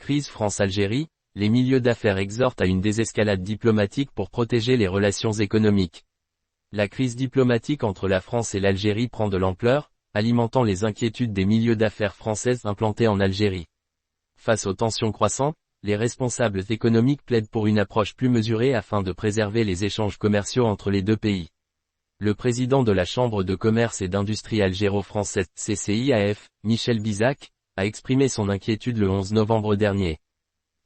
crise France-Algérie, les milieux d'affaires exhortent à une désescalade diplomatique pour protéger les relations économiques. La crise diplomatique entre la France et l'Algérie prend de l'ampleur, alimentant les inquiétudes des milieux d'affaires françaises implantés en Algérie. Face aux tensions croissantes, les responsables économiques plaident pour une approche plus mesurée afin de préserver les échanges commerciaux entre les deux pays. Le président de la Chambre de commerce et d'industrie algéro-française CCIAF, Michel Bizac, a exprimé son inquiétude le 11 novembre dernier.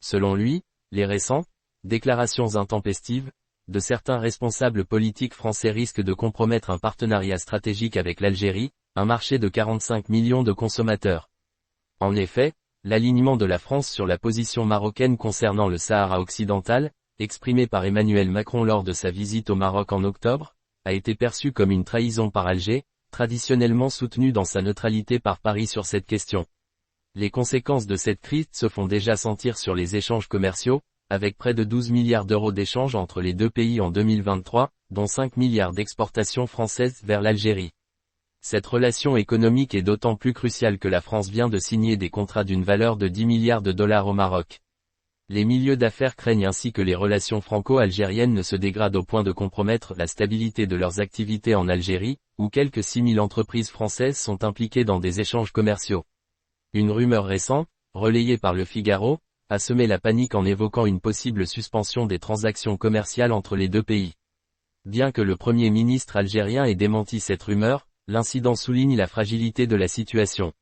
Selon lui, les récentes déclarations intempestives de certains responsables politiques français risquent de compromettre un partenariat stratégique avec l'Algérie, un marché de 45 millions de consommateurs. En effet, l'alignement de la France sur la position marocaine concernant le Sahara occidental, exprimé par Emmanuel Macron lors de sa visite au Maroc en octobre, a été perçu comme une trahison par Alger, traditionnellement soutenu dans sa neutralité par Paris sur cette question. Les conséquences de cette crise se font déjà sentir sur les échanges commerciaux, avec près de 12 milliards d'euros d'échanges entre les deux pays en 2023, dont 5 milliards d'exportations françaises vers l'Algérie. Cette relation économique est d'autant plus cruciale que la France vient de signer des contrats d'une valeur de 10 milliards de dollars au Maroc. Les milieux d'affaires craignent ainsi que les relations franco-algériennes ne se dégradent au point de compromettre la stabilité de leurs activités en Algérie, où quelques 6 000 entreprises françaises sont impliquées dans des échanges commerciaux. Une rumeur récente, relayée par Le Figaro, a semé la panique en évoquant une possible suspension des transactions commerciales entre les deux pays. Bien que le Premier ministre algérien ait démenti cette rumeur, l'incident souligne la fragilité de la situation.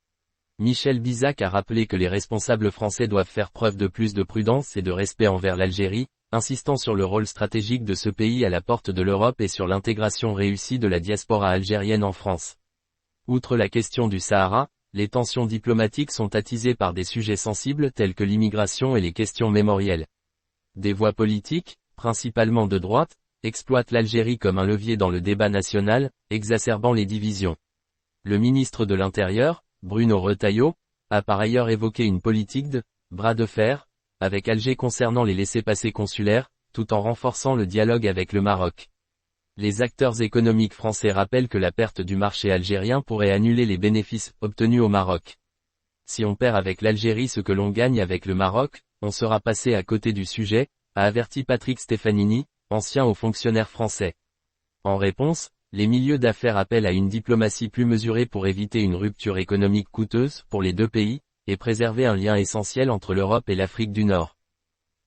Michel Bizac a rappelé que les responsables français doivent faire preuve de plus de prudence et de respect envers l'Algérie, insistant sur le rôle stratégique de ce pays à la porte de l'Europe et sur l'intégration réussie de la diaspora algérienne en France. Outre la question du Sahara, les tensions diplomatiques sont attisées par des sujets sensibles tels que l'immigration et les questions mémorielles. Des voix politiques, principalement de droite, exploitent l'Algérie comme un levier dans le débat national, exacerbant les divisions. Le ministre de l'Intérieur, Bruno Retailleau, a par ailleurs évoqué une politique de « bras de fer » avec Alger concernant les laissez-passer consulaires, tout en renforçant le dialogue avec le Maroc. Les acteurs économiques français rappellent que la perte du marché algérien pourrait annuler les bénéfices obtenus au Maroc. Si on perd avec l'Algérie ce que l'on gagne avec le Maroc, on sera passé à côté du sujet, a averti Patrick Stefanini, ancien haut fonctionnaire français. En réponse, les milieux d'affaires appellent à une diplomatie plus mesurée pour éviter une rupture économique coûteuse pour les deux pays, et préserver un lien essentiel entre l'Europe et l'Afrique du Nord.